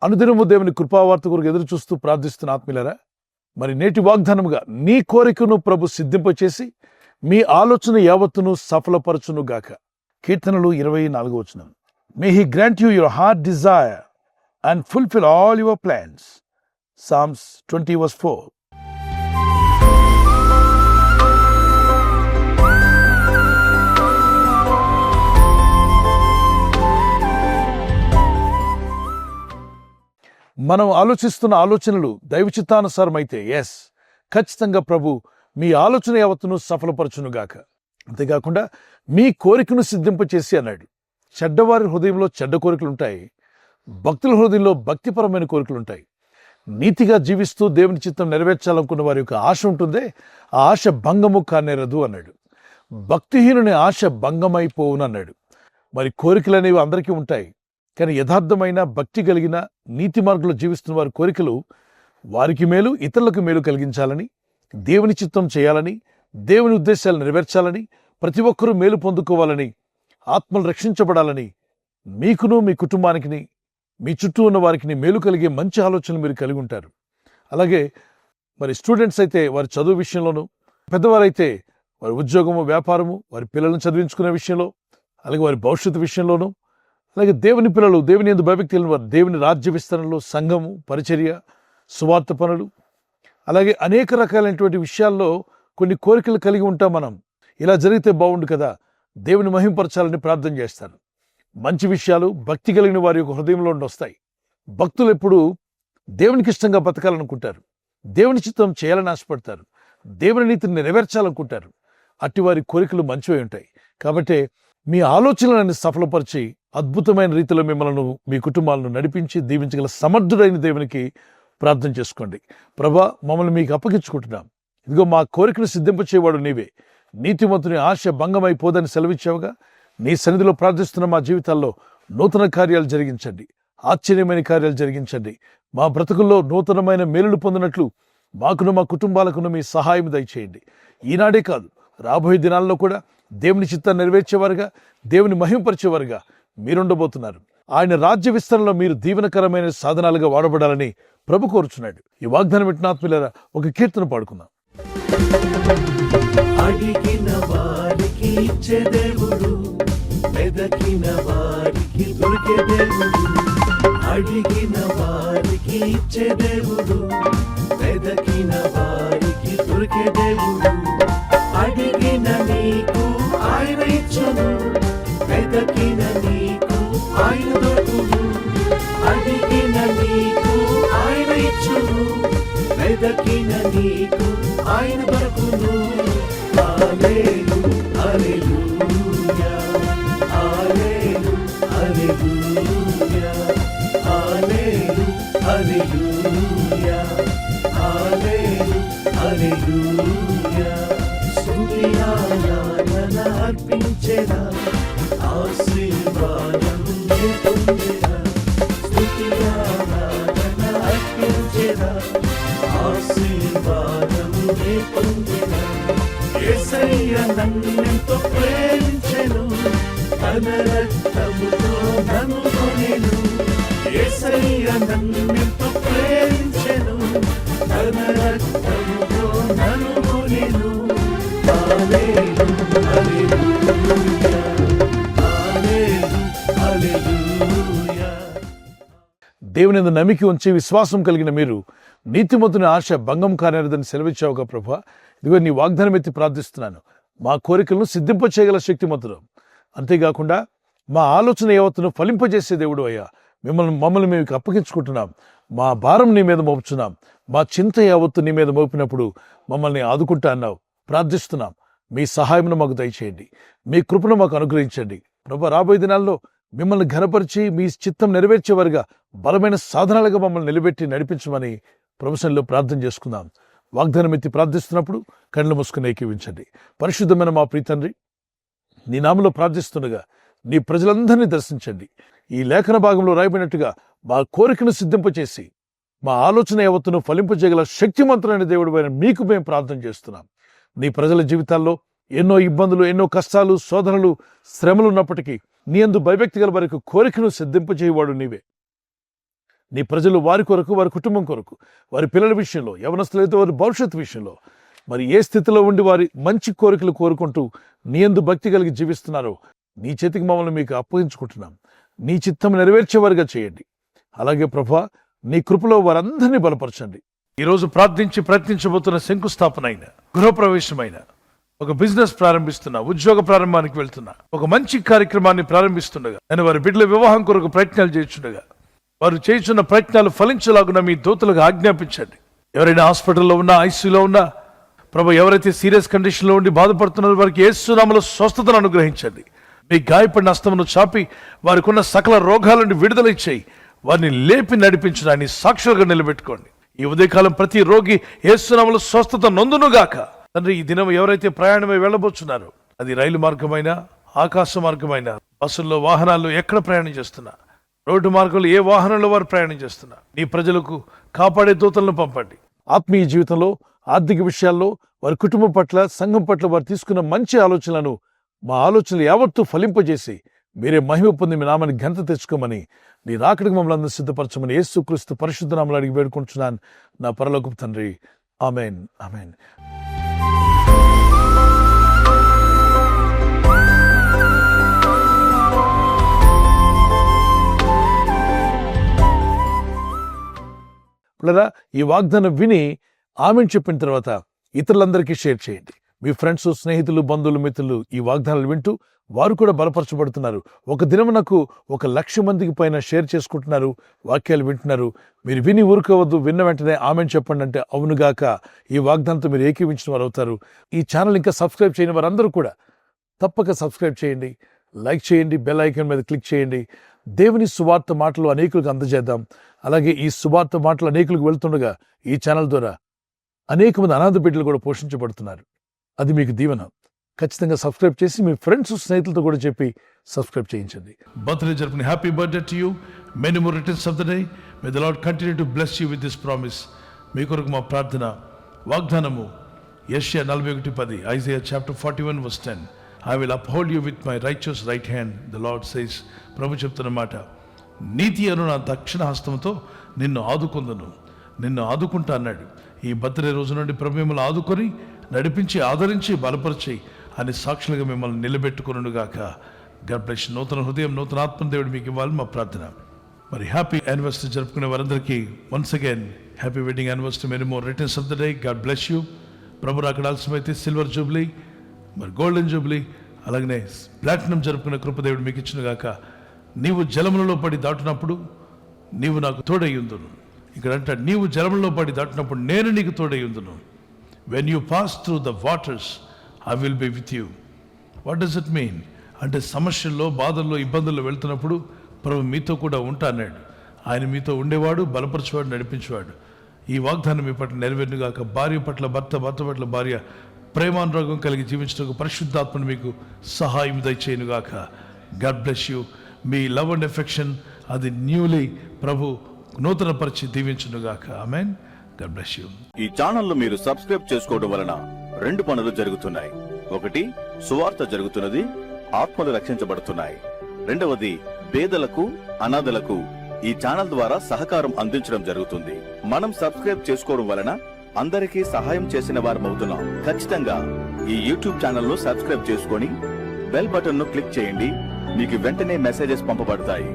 అనుదినము దేవుని కృపావార్త కొరకు ఎదురు చూస్తూ ప్రార్థిస్తున్న ఆత్మీయులారా, మరి నేటి వాగ్దానముగా నీ కోరికను ప్రభు సిద్ధింపచేసి మీ ఆలోచన యావత్తును సఫలపరచును గాక. కీర్తనలు 24 మే he grant you your heart desire and fulfil all your plans. Psalms 20:4. మనం ఆలోచిస్తున్న ఆలోచనలు దైవ చిత్తానుసారమైతే ఖచ్చితంగా ప్రభు మీ ఆలోచన యావత్తును సఫలపరచునుగాక. అంతేకాకుండా మీ కోరికను సిద్ధింపచేసి అన్నాడు. చెడ్డవారి హృదయంలో చెడ్డ కోరికలు ఉంటాయి, భక్తుల హృదయంలో భక్తిపరమైన కోరికలు ఉంటాయి. నీతిగా జీవిస్తూ దేవుని చిత్తం నెరవేర్చాలనుకున్న వారి యొక్క ఆశ ఉంటుందే, ఆ ఆశ భంగము కానేరదు అన్నాడు. భక్తిహీనుని ఆశ భంగమైపోవును అన్నాడు. మరి కోరికలు అనేవి అందరికీ ఉంటాయి, కానీ యథార్థమైన భక్తి కలిగిన నీతి మార్గంలో జీవిస్తున్న వారి కోరికలు వారికి మేలు, ఇతరులకు మేలు కలిగించాలని, దేవుని చిత్తం చేయాలని, దేవుని ఉద్దేశాలు నెరవేర్చాలని, ప్రతి ఒక్కరూ మేలు పొందుకోవాలని, ఆత్మలు రక్షించబడాలని, మీకును మీ కుటుంబానికి మీ చుట్టూ ఉన్న వారికి మేలు కలిగే మంచి ఆలోచనలు మీరు కలిగి ఉంటారు. అలాగే మరి స్టూడెంట్స్ అయితే వారి చదువు విషయంలోనూ, పెద్దవారైతే వారి ఉద్యోగము, వ్యాపారము, వారి పిల్లలను చదివించుకునే విషయంలో, అలాగే వారి భవిష్యత్తు విషయంలోనూ, అలాగే దేవుని పిల్లలు, దేవుని యందు భయభక్తి కలిగిన వారు దేవుని రాజ్య విస్తరణలో, సంఘము, పరిచర్య, సువార్త పనులు, అలాగే అనేక రకాలైనటువంటి విషయాల్లో కొన్ని కోరికలు కలిగి ఉంటాం. మనం ఇలా జరిగితే బాగుండు కదా, దేవుని మహింపరచాలని ప్రార్థన చేస్తారు. మంచి విషయాలు భక్తి కలిగిన వారి యొక్క హృదయంలో వస్తాయి. భక్తులు ఎప్పుడు దేవునికి ఇష్టంగా బతకాలనుకుంటారు, దేవుని చిత్తం చేయాలని ఆశపడతారు, దేవుని నీతిని నెరవేర్చాలనుకుంటారు. అట్టి వారి కోరికలు మంచివై ఉంటాయి. కాబట్టి మీ ఆలోచనలను సఫలపరిచి అద్భుతమైన రీతిలో మిమ్మల్ని, మీ కుటుంబాలను నడిపించి దీవించగల సమర్థుడైన దేవునికి ప్రార్థన చేసుకోండి. ప్రభా, మమ్మల్ని మీకు అప్పగించుకుంటున్నాం. ఇదిగో మా కోరికను సిద్ధింపచేవాడు నీవే. నీతిమంతుని ఆశ భంగమైపోదని సెలవిచ్చావుగా. నీ సన్నిధిలో ప్రార్థిస్తున్న మా జీవితాల్లో నూతన కార్యాలు జరిగించండి, ఆశ్చర్యమైన కార్యాలు జరిగించండి. మా బ్రతుకుల్లో నూతనమైన మేలులు పొందినట్లు మాకును మా కుటుంబాలకును మీ సహాయం దయచేయండి. ఈనాడే కాదు, రాబోయే దినాల్లో కూడా దేవుని చిత్తాన్ని నెరవేర్చేవారుగా, దేవుని మహింపరిచేవారుగా మీరుండబోతున్నారు. ఆయన రాజ్య విస్తరణలో మీరు దీవెనకరమైన సాధనాలుగా వాడబడాలని ప్రభు కోరుచున్నాడు. ఈ వాగ్దానం వింటున్న ఆత్మీయులారా, ఒక కీర్తన పాడుకుందాం. అడిగిన వారికి ఇచ్చే దేవుడు, వెదకిన వారికి దొరికే దేవుడు. అడిగిన వారికి ఇచ్చే దేవుడు, వెదకిన వారికి దొరికే దేవుడు. అడిగిన నీకు ఆయన ఇచ్చును, వెదకిన నీకు ఆయన దొరుకును. అడిగిన నీకు ఆయన ఇచ్చును, వెదకిన నీకు ఆయన దొరుకును. హల్లెలూయా, హల్లెలూయా, హల్లెలూయా, హల్లెలూయా, హల్లెలూయా. స్తుతి ఆరాధన అర్పించెదా, ఆశీర్వాదం పొందెదా. స్తుతి ఆరాధన అర్పించెదా, ఆశీర్వాదం పొందెదా. యేసయ్య నన్నెంతో ప్రేమించెను, తన రక్తముతో నన్ను కొనెను. యేసయ్య నన్నెంతో ప్రేమించెను, తన రక్తముతో నన్ను కొనెను. హల్లెలూయా, హల్లెలూయా. దేవుని యందు నమ్మిక ఉంచి విశ్వాసం కలిగిన మీరు నీతిమంతుని ఆశ భంగం కానేరదని సెలవిచ్చావుగా ప్రభా. ఇదిగో నీ వాగ్దానం ఎత్తి ప్రార్థిస్తున్నాను. మా కోరికలను సిద్ధింపచేయగల శక్తిమంతుడు, అంతేకాకుండా మా ఆలోచన యావత్తును ఫలింపజేసే దేవుడు అయ్యా. మమ్మల్ని మేము అప్పగించుకుంటున్నాం. మా భారం నీ మీద మోపుచున్నాం. మా చింత యావత్తు నీ మీద మోపినప్పుడు మమ్మల్ని ఆదుకుంటా అన్నావు. ప్రార్థిస్తున్నాం, మీ సహాయమును మాకు దయచేయండి, మీ కృపను మాకు అనుగ్రహించండి. ప్రభా, రాబోయే దినాల్లో మిమ్మల్ని ఘనపరిచి మీ చిత్తం నెరవేర్చేవారుగా బలమైన సాధనాలుగా మమ్మల్ని నిలబెట్టి నడిపించమని ప్రభుత్వంలో ప్రార్థన చేసుకుందాం. వాగ్దానం ఎత్తి ప్రార్థిస్తున్నప్పుడు కళ్ళు మూసుకుని ఏకీవించండి. పరిశుద్ధమైన మా ప్రీతండ్రి, నీ నామములో ప్రార్థిస్తుండగా నీ ప్రజలందరినీ దర్శించండి. ఈ లేఖన భాగంలో రాయబడినట్టుగా మా కోరికను సిద్ధింపచేసి మా ఆలోచన యావత్తును ఫలింపజేయగల శక్తిమంతులైన దేవుడు అయిన మీకు మేము ప్రార్థన చేస్తున్నాం. నీ ప్రజల జీవితాల్లో ఎన్నో ఇబ్బందులు, ఎన్నో కష్టాలు, శోధనలు, శ్రమలు ఉన్నప్పటికీ నీ యందు భయభక్తి గల వారికి కోరికను సిద్ధింపజేయవాడు నీవే. నీ ప్రజలు వారి కొరకు, వారి కుటుంబం కొరకు, వారి పిల్లల విషయంలో, యవనస్తులైతే వారి భవిష్యత్తు విషయంలో మరి ఏ స్థితిలో ఉండి వారి మంచి కోరికలు కోరుకుంటూ నీ యందు భక్తి కలిగి జీవిస్తున్నారో నీ చేతికి మమ్మల్ని మీకు అప్పగించుకుంటున్నాం. నీ చిత్తం నెరవేర్చేవారుగా చేయండి. అలాగే ప్రభువా, నీ కృపలో వారందరినీ బలపరచండి. ఈరోజు ప్రార్థించి ప్రయత్నించబోతున్న శంకుస్థాపన అయిన, గృహప్రవేశమైన, ఒక బిజినెస్ ప్రారంభిస్తున్నా, ఉద్యోగ ప్రారంభానికి వెళ్తున్నా, ఒక మంచి కార్యక్రమాన్ని ప్రారంభిస్తుండగా, నేను వారి బిడ్డల వివాహం కొరకు ప్రయత్నాలు చేస్తుండగా వారు చేస్తున్న ప్రయత్నాలు ఫలించలాగున మీ దూతలకు ఆజ్ఞాపించండి. ఎవరైనా హాస్పిటల్లో ఉన్నా, ఐసీయూలో ఉన్నా ప్రభు, ఎవరైతే సీరియస్ కండిషన్లో ఉండి బాధపడుతున్నారో వారికి యేసు నామములో స్వస్థతను అనుగ్రహించండి. మీ గాయపడిన హస్తమును చాపి వారికి ఉన్న సకల రోగాల నుండి విడుదల ఇచ్చేయి. వారిని లేపి నడిపించడాన్ని సాక్షులుగా నిలబెట్టుకోండి. ఈ ఉదయకాలం ప్రతి రోగి యేసు నామములో స్వస్థత నొందునుగాక. తండ్రి, ఈ దినం ఎవరైతే ప్రయాణమై వెళ్ళబోతున్నారో, అది రైలు మార్గమైనా, ఆకాశ మార్గమైనా, బస్సుల్లో, వాహనాల్లో ఎక్కడ ప్రయాణం చేస్తున్నా, రోడ్డు మార్గంలో ఏ వాహనంలో వారు ప్రయాణం చేస్తున్నా, నీ ప్రజలకు కాపాడే దూతలను పంపండి. ఆత్మీయ జీవితంలో, ఆర్థిక విషయాల్లో, వారి కుటుంబం పట్ల, సంఘం పట్ల వారు తీసుకున్న మంచి ఆలోచనలను మా ఆలోచనలు యావత్తూ ఫలింపజేసి మీరే మహిమ పొంది మీ నామాన్ని ఘనత తెచ్చుకోమని, నీ రాకడికి మమ్మల్ని అందరూ సిద్ధపరచమని యేసుక్రీస్తు పరిశుద్ధ నామములో అడిగి వేడుకుంటున్నాను నా పరలోకపు తండ్రి. ఆమేన్, ఆమేన్. పిల్లరా, ఈ వాగ్దానం విని ఆమెను చెప్పిన తర్వాత ఇతరులందరికీ షేర్ చేయండి. మీ ఫ్రెండ్స్, స్నేహితులు, బంధువులు, మిత్రులు ఈ వాగ్దానాలు వింటూ వారు కూడా బలపరచబడుతున్నారు. ఒక దినం నాకు 1,00,000 మందికి పైన షేర్ చేసుకుంటున్నారు, వాక్యాలు వింటున్నారు. మీరు విని ఊరుకోవద్దు, విన్న వెంటనే ఆమెను చెప్పండి అంటే అవునుగాక ఈ వాగ్దానంతో మీరు ఏకీవించిన వారు అవుతారు. ఈ ఛానల్ ఇంకా సబ్స్క్రైబ్ చేయని వారందరూ కూడా తప్పక సబ్స్క్రైబ్ చేయండి, లైక్ చేయండి, బెల్ ఐకాన్ మీద క్లిక్ చేయండి. దేవుని సువార్త మాటలు అనేకులకు అందజేద్దాం. అలాగే ఈ సువార్త మాటలు అనేకులకు వెళ్తుండగా ఈ ఛానల్ ద్వారా అనేక మంది అనాథ బిడ్డలు కూడా పోషించబడుతున్నారు. అది మీకు దీవెన. ఖచ్చితంగా సబ్స్క్రైబ్ చేసి మీ ఫ్రెండ్స్, స్నేహితులతో కూడా చెప్పి సబ్స్క్రైబ్ చేయించండి. బర్త్డే జరుపుకుని happy birthday to you. Many more returns of the day. May the Lord continue to bless you with this promise. మీ కొరకు మా ప్రార్థన వాగ్దానము యెషయా 41:10, Isaiah chapter 41:10. I will uphold you with my righteous right hand, the Lord says. ప్రభు చెప్తున్న మాట, నీతి అను నా దక్షిణ హస్తంతో నిన్ను ఆదుకుందును, నిన్ను ఆదుకుంటా అన్నాడు. ఈ బర్త్డే రోజు నుండి ప్రభు మిమ్మల్ని ఆదుకొని, నడిపించి, ఆదరించి, బలపరిచి అని సాక్షులుగా మిమ్మల్ని నిలబెట్టుకునుగాక. God bless you. నూతన హృదయం, నూతన ఆత్మ దేవుడు మీకు ఇవ్వాలి మా ప్రార్థన. మరి హ్యాపీ యానివర్సరీ జరుపుకునే వారందరికీ once again happy wedding anniversary. Many more returns of the day. God bless you. ప్రభు అక్కడ ఆలస్యమైతే సిల్వర్ జూబ్లీ, మరి గోల్డెన్ జూబ్లీ, అలాగనే ప్లాటినం జరుపుకునే కృపదేవుడు మీకు ఇచ్చినగాక. నీవు జలములలో పడి దాటినప్పుడు నీవు నాకు తోడయ్యుందును. ఇక్కడ అంటాడు, నీవు జలములలో పడి దాటినప్పుడు నేను నీకు తోడయ్యుందును. When you pass through the waters I will be with you. What does it mean అంటే, సమస్యల్లో, బాధల్లో, ఇబ్బందుల్లో వెళ్తున్నప్పుడు ప్రభు మీతో కూడా ఉంటా అన్నాడు. ఆయన మీతో ఉండేవాడు, బలపరిచేవాడు, నడిపించేవాడు. ఈ వాగ్దానం మీ పట్ల నెరవేరునుగాక. భార్య పట్ల భర్త, భర్త పట్ల భార్య ప్రేమానురాగం కలిగి జీవించడానికి పరిశుద్ధాత్మను మీకు సహాయం దయచేయునుగాక. God bless you. మీ లవ్ అండ్ ఎఫెక్షన్ అది న్యూలీ ప్రభు నూతన పరిచి దీవించునుగాక. ఆమేన్. God bless you. ఈ ఛానల్ మీరు సబ్స్క్రైబ్ చేసుకోవడం వలన 2 పనులు జరుగుతున్నాయి. ఒకటి, సువార్త జరుగుతున్నది, ఆత్మలు రక్షించబడుతున్నాయి. రెండవది, పేదలకు, అనాథలకు ఈ ఛానల్ ద్వారా సహకారం అందించడం జరుగుతుంది. మనం సబ్స్క్రైబ్ చేసుకోవడం వలన అందరికీ సహాయం చేసిన వారమవుతున్నాం. ఖచ్చితంగా ఈ యూట్యూబ్ ఛానల్ ను సబ్స్క్రైబ్ చేసుకొని బెల్ బటన్ ను క్లిక్ చేయండి. మీకు వెంటనే మెసేజెస్ పంపబడతాయి.